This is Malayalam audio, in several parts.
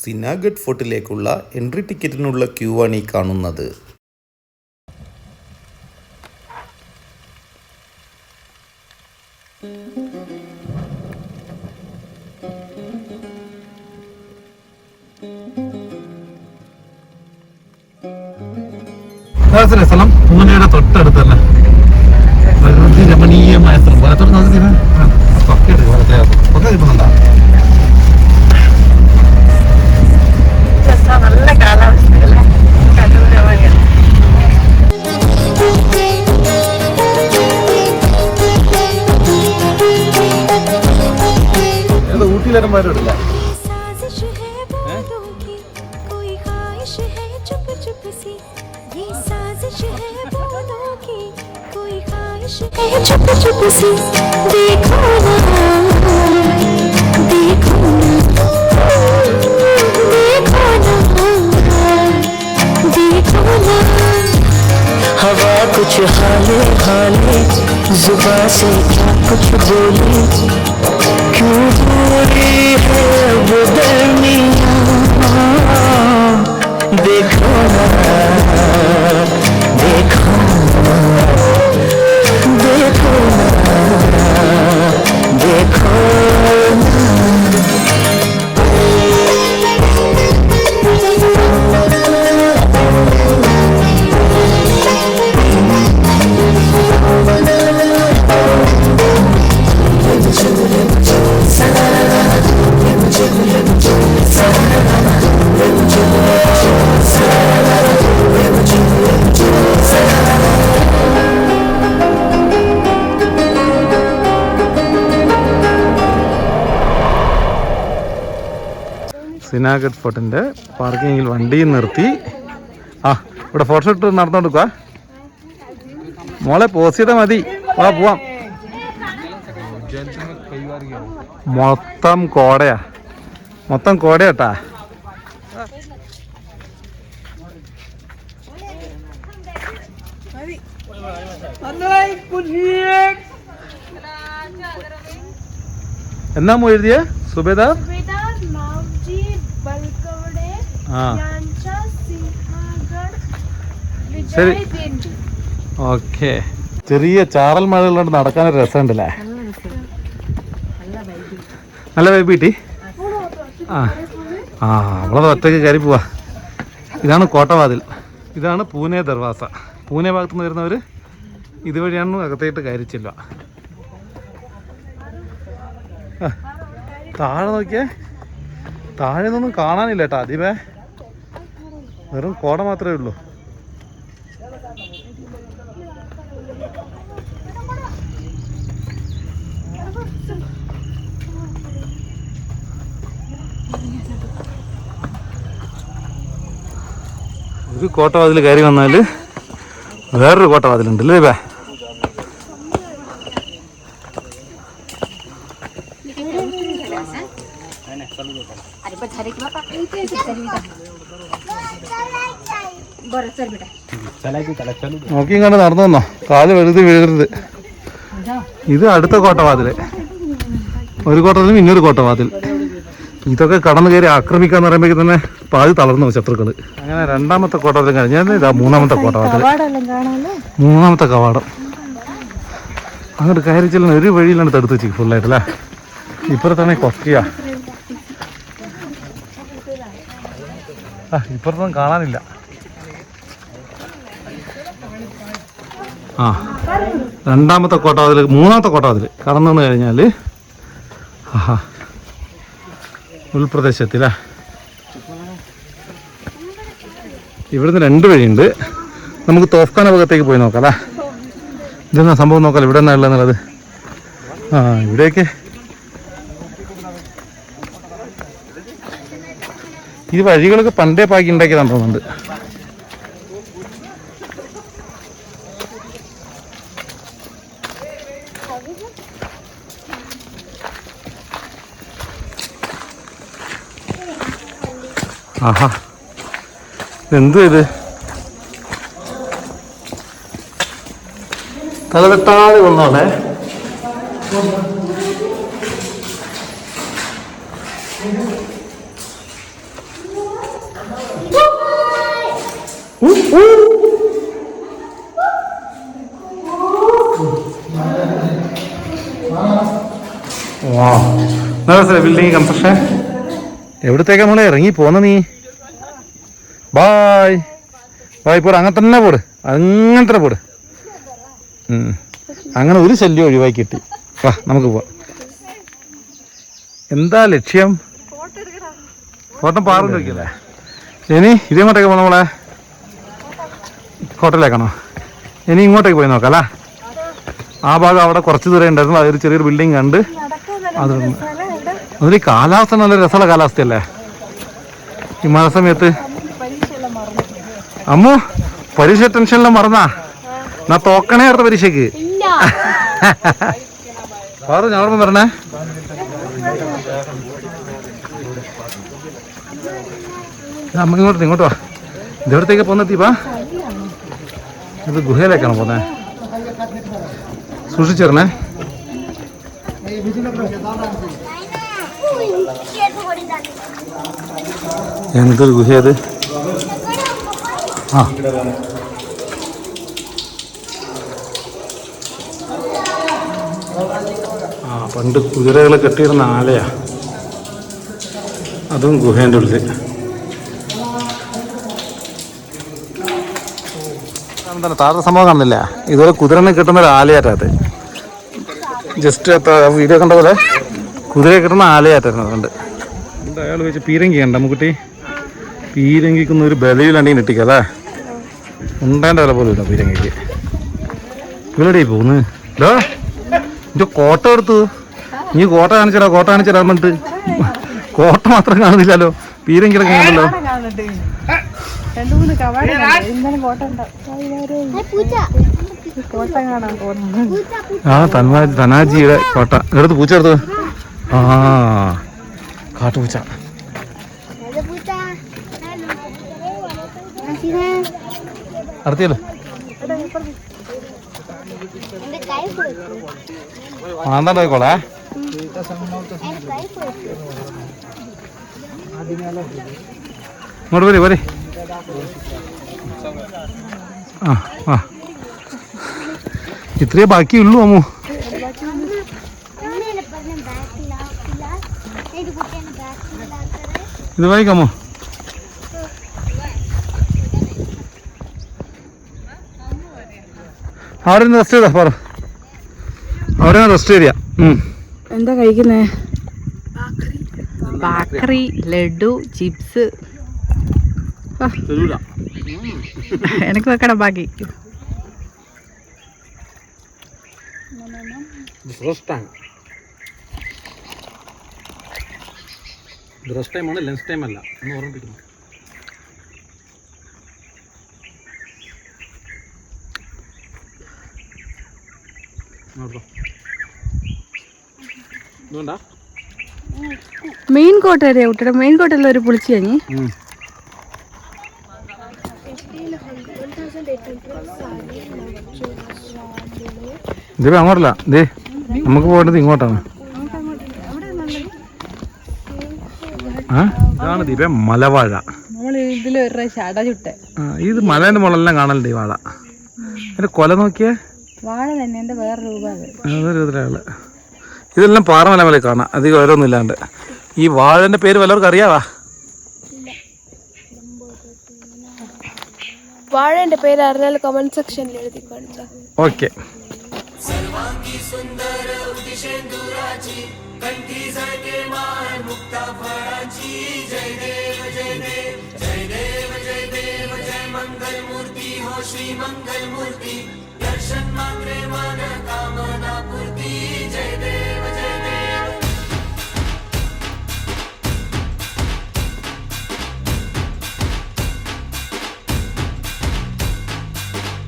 സിനാഗഡ് ഫോർട്ടിലേക്കുള്ള എൻട്രി ടിക്കറ്റിനുള്ള ക്യൂ ആണ് ഈ കാണുന്നത്. സ്ഥലം പൂനെയുടെ തൊട്ടടുത്തല്ല, പ്രകൃതി രമണീയമായ സ്ഥലം. നല്ല കാലാവസ്ഥയല്ലേ, ഊട്ടിയിലരന്മാരോടില്ല. चुप चुप सी देखो ना, देखो ना, देखो ना, देखो ना। हवा कुछ हाले हाले, जुबां से क्या कुछ बोले, क्यों बोली है वो दरमियां। देखो ना, देखो ना, देखो ना, देखो ना। സിനാഗഡ് ഫോർട്ടിൻ്റെ പാർക്കിങ്ങിൽ വണ്ടി നിർത്തി. ഇവിടെ ഫോട്ടോഷൂട്ട് നടന്നുകൊടുക്കുക. മോളെ പോസിയുടെ മതി, പോവാം. മൊത്തം കോടയാ, മൊത്തം കോടയാട്ടാ. എന്നാ എഴുതിയ സുബേദാർ? ശരി, ഓക്കെ. ചെറിയ ചാറൽ മഴകളുണ്ട്, നടക്കാനൊരു രസമുണ്ടല്ലേ, നല്ല വൈബ് കിട്ടി. നമ്മളത് ഒറ്റയ്ക്ക് കയറി പോവാ. ഇതാണ് കോട്ടവാതിൽ, ഇതാണ് പൂനെ ദർവാസ. പൂനെ ഭാഗത്തു നിന്ന് വരുന്നവർ ഇതുവഴിയാണ് അകത്തേട്ട് കയറിച്ചില്ല. താഴെ നോക്കിയേ, താഴെ നിന്നൊന്നും കാണാനില്ല കേട്ടോ അദീപേ, വെറും കോട മാത്രമേ ഉള്ളൂ. ഒരു കോട്ടവാതിൽ കയറി വന്നാൽ വേറൊരു കോട്ടവാതിലുണ്ട് അല്ലേ ബേ? നോക്കിയും കണ്ട് നടന്നു വന്നോ, കാല് വെറുതെ വീഴരുത്. ഇത് അടുത്ത കോട്ടവാതില്, ഒരു കോട്ടവാതിലും ഇന്നൊരു കോട്ടവാതിൽ. ഇതൊക്കെ കടന്നു കയറി ആക്രമിക്കാന്ന് പറയുമ്പോഴേക്ക് തന്നെ പാതി തളർന്നു ശത്രുക്കള്. അങ്ങനെ രണ്ടാമത്തെ കോട്ടവാതിലും കഴിഞ്ഞാൽ ഇതാ മൂന്നാമത്തെ കോട്ടവാതിൽ, മൂന്നാമത്തെ കവാടം. അങ്ങോട്ട് കയറി ചെല്ലുന്ന ഒരു വഴിയിലാണ് തടുത്ത് വെച്ച് ഫുള്ളായിട്ടല്ലേ. ഇപ്പുറത്താണെ കൊക്കയാ, ഇപ്പുറത്തൊന്നും കാണാനില്ല. രണ്ടാമത്തെ കോട്ടവാതിൽ, മൂന്നാമത്തെ കോട്ടവാതിൽ കടന്നു വന്നു കഴിഞ്ഞാൽ ഉൾപ്രദേശത്തിലാ. ഇവിടുന്ന് രണ്ട് വഴിയുണ്ട്. നമുക്ക് തോഫ്ഖാന ഭാഗത്തേക്ക് പോയി നോക്കാം അല്ലേ. ഇതെന്നാ സംഭവം നോക്കാം, ഇവിടെ എന്നാ ഉള്ളതെന്നുള്ളത്. ഇവിടേക്ക് ഈ വഴികളൊക്കെ പണ്ടേ പാക്കി ഉണ്ടാക്കിയതാണെന്ന് തോന്നുന്നുണ്ട്. എന്തു ഇത്, തലവെട്ടാതെ വന്നോളെ. Building construction. എവിടത്തേക്കാ മോളെ ഇറങ്ങി പോന്ന നീ? ബായ് ബായ് പോട്. അങ്ങനെ തന്നെ പോട്, അങ്ങനെ തന്നെ പോട്. അങ്ങനെ ഒരു ശല്യം ഒഴിവാക്കി കിട്ടി. വാ നമുക്ക് പോവാം. എന്താ ലക്ഷ്യം? ഫോട്ടോ പാറും ചോദിക്കല്ലേ? ഇനി ഇതേങ്ങോട്ടേക്ക് പോകണം മോളെ? ഹോട്ടലിലേക്കാണോ? ഇനി ഇങ്ങോട്ടേക്ക് പോയി നോക്കാം അല്ലേ? ആ ഭാഗം അവിടെ കുറച്ച് ദൂരം ഉണ്ടായിരുന്നു. അതൊരു ചെറിയൊരു ബിൽഡിംഗ് കണ്ട് അതിൽ കാലാവസ്ഥ നല്ല രസമുള്ള കാലാവസ്ഥയല്ലേ ഈ മഴ സമയത്ത്? അമ്മു പരീക്ഷ ടെൻഷനെല്ലാം മറന്നാ? എന്നാ തോക്കണേ അടുത്ത പരീക്ഷയ്ക്ക്. പാറു ഞങ്ങളൊപ്പം വരണേ. അമ്മ ഇങ്ങോട്ട് വാ. ഇതെവിടത്തേക്ക് പോന്ന ദീപാ? ഇത് ഗുഹയിലേക്കാണ് പോന്നെ. സൂക്ഷിച്ചേർന്നേ. എന്തൊരു ഗുഹയത്? പണ്ട് കുതിരകളെ കെട്ടിയിരുന്ന ആലയാ. അതും ഗുഹേൻ്റെ ഉള്ളിൽ. താഴത്തെ സംഭവം കാണുന്നില്ല? ഇതുപോലെ കുതിരനെ കിട്ടുന്ന ഒരു ആലയാറ്റത്. ജസ്റ്റ് വീഡിയോ കണ്ട പോലെ കുതിരയെ കിട്ടുന്ന ആലയാറ്റായിരുന്നു. അതുകൊണ്ട് അയാൾ വെച്ച് പീരങ്കി കണ്ട മുക്കുട്ടി? പീരങ്കിക്കുന്ന ഒരു ബലയിലാണ്ടെങ്കിൽ ഇട്ടിക്കല്ലേ? ഉണ്ടാൻ്റെ വില പോലും ഇല്ല പീരങ്കിക്ക്. ഇവിടെ പോന്ന് എന്റെ കോട്ട എടുത്തു. നീ കോട്ട കാണിച്ചടാ പറഞ്ഞിട്ട് കോട്ട മാത്രം കാണുന്നില്ലല്ലോ, പീരങ്കിലൊക്കെ കാണുന്നല്ലോ. തനാജിയുടെ കോട്ട എടുത്ത്. പൂച്ച എടുത്തു. കാട്ടുപൂച്ച. അടുത്തിയല്ലോ ആന്താണ്ടോയിക്കോളേ. ഇങ്ങോട്ട് പോരെ. ആ ഇത്രയേ ബാക്കിയുള്ളൂ അമ്മു. ഇത് വായിക്കാമോ? അവിടെ നിന്ന് റെസ്റ്റ് ചെയ്താ പറ. അവിടെ റെസ്റ്റ് ചെയ്യാ. എന്താ കഴിക്കുന്നേ? Bakery, laddu, chips. എനിക്ക് വെക്കണം ബാക്കി. റെസ്റ്റ് ടൈമാണ്, ലഞ്ച് ടൈം അല്ല എന്ന് ഓർമ്മിപ്പിക്കുന്നു. മെയിൻ കോട്ട ഊട്ടിയുടെ മെയിൻ കോട്ടയിൽ ഒരു പുളിച്ചു കഴിഞ്ഞ്. ദീപ അങ്ങോട്ടല്ല, ദേ നമുക്ക് പോകേണ്ടത് ഇങ്ങോട്ടാണ്. ഇതാണ് ദീപ മലവാഴ. ഇത് മലേന്റെ മുകളെല്ലാം കാണലുണ്ട് ഈ വാഴ. അതിന്റെ കൊല നോക്കിയേ, വാഴ തന്നെ വേറെ രൂപ. ഇതെല്ലാം പാറമല കാണാം, അധികം ഓരോന്നും ഇല്ലാണ്ട്. ഈ വാഴന്റെ പേര് വല്ലവർക്കും അറിയാവാ? വാഴന്റെ പേര് അറിഞ്ഞാൽ കമന്റ് സെക്ഷനിൽ എഴുതി കാണിച്ചാ. ഓക്കെ.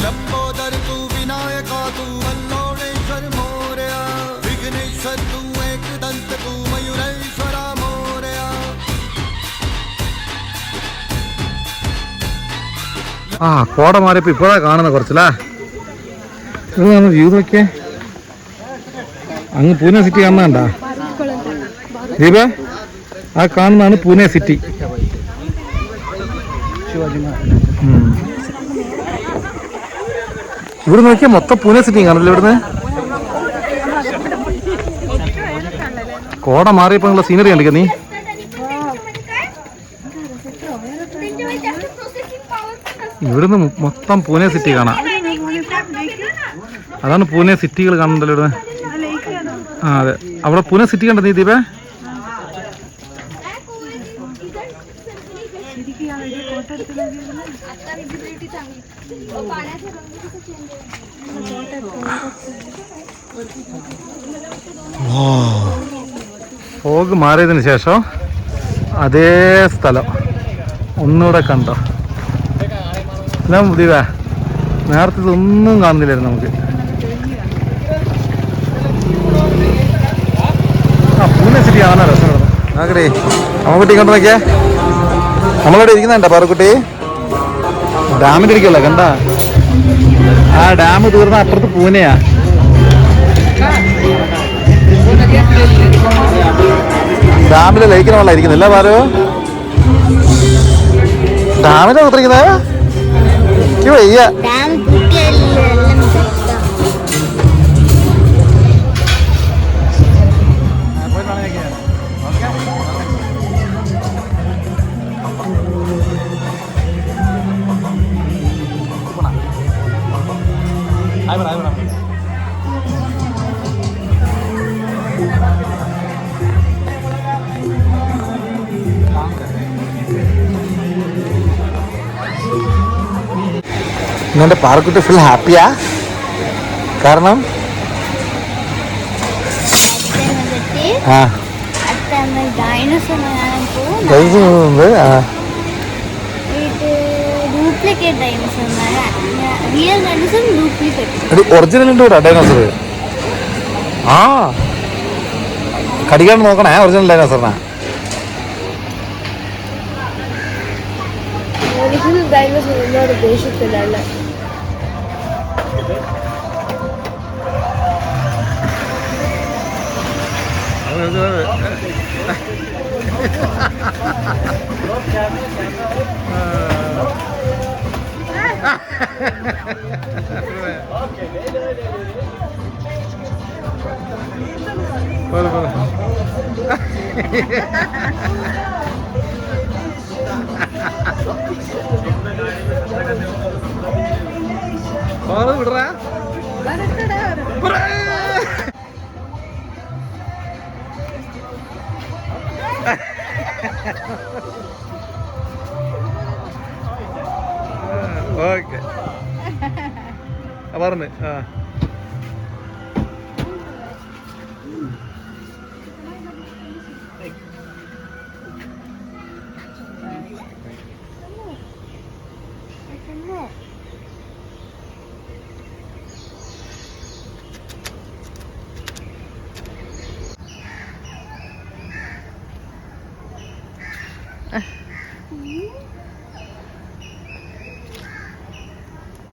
लंबोदर तू विनायका तू वल्लोणेश्वर मोरया विघ्नेश्वर तू एकदंत तू मयूरेश्वरा मोरया. കോട മാറിയപ്പോ ഇപ്പോഴാ കാണുന്ന കുറച്ചല്ലേ. വ്യൂ നോക്കിയേ, അങ്ങ് പൂനെ സിറ്റി കാണുന്നുണ്ടാ ദീപ? ആ കാണുന്നതാണ് പൂനെ സിറ്റി. ഇവിടെ നോക്കിയാൽ മൊത്തം പൂനെ സിറ്റി കാണല്ലോ ഇവിടുന്ന്. കോട മാറിയപ്പോ ഉള്ള സീനറി കണ്ടിക്ക നീ. ഇവിടുന്ന് മൊത്തം പൂനെ സിറ്റി കാണാം. അതാണ് പൂനെ സിറ്റികൾ കാണുന്നുണ്ടല്ലോ ഇവിടുന്ന്. ആ അതെ, അവിടെ പൂനെ സിറ്റി കണ്ടോ നീ ദീപേ? ഫോഗ് മാറിയതിന് ശേഷം അതേ സ്ഥലം ഒന്നുകൂടെ കണ്ടോ. എല്ലാം ദീപേ, നേരത്തെ ഇതൊന്നും കാണുന്നില്ലായിരുന്നു നമുക്ക്. ആ പൂനെ സിറ്റി കാണാൻ രസം. ആകട്ടെ അമ്മക്കുട്ടി കണ്ടു നോക്കിയേ, നമ്മളവിടെ ഇരിക്കുന്നുണ്ടോ പാറക്കുട്ടി? ഡാമിൻ്റെ ഇരിക്കല്ലോ കണ്ട. ആ ഡാം തീർന്ന അപ്പുറത്ത് പൂനെയാ. ഡാമിലെ ലയിക്കുന്ന വെള്ളം ഇരിക്കുന്നില്ല പാലു. ഡാമിലെ ഉത്തരിക്കുന്നത് വയ്യ. ഇന്നെ പാറക്കുട്ടി ഫുൾ ഹാപ്പിയാ. കാരണം ഒറിജിനൽ ഉണ്ട് ഇവിടെ ഡൈനോസർ. ആ കടിക്കാണ്ട് നോക്കണേ ഒറിജിനൽ ഡൈനോസറിനാ. ഒറിജിനൽ ഡൈനോസർ എന്നോട് ദേഷ്യത്തിലല്ല. വിടറാ ഓക്കെ പറഞ്ഞു. ആ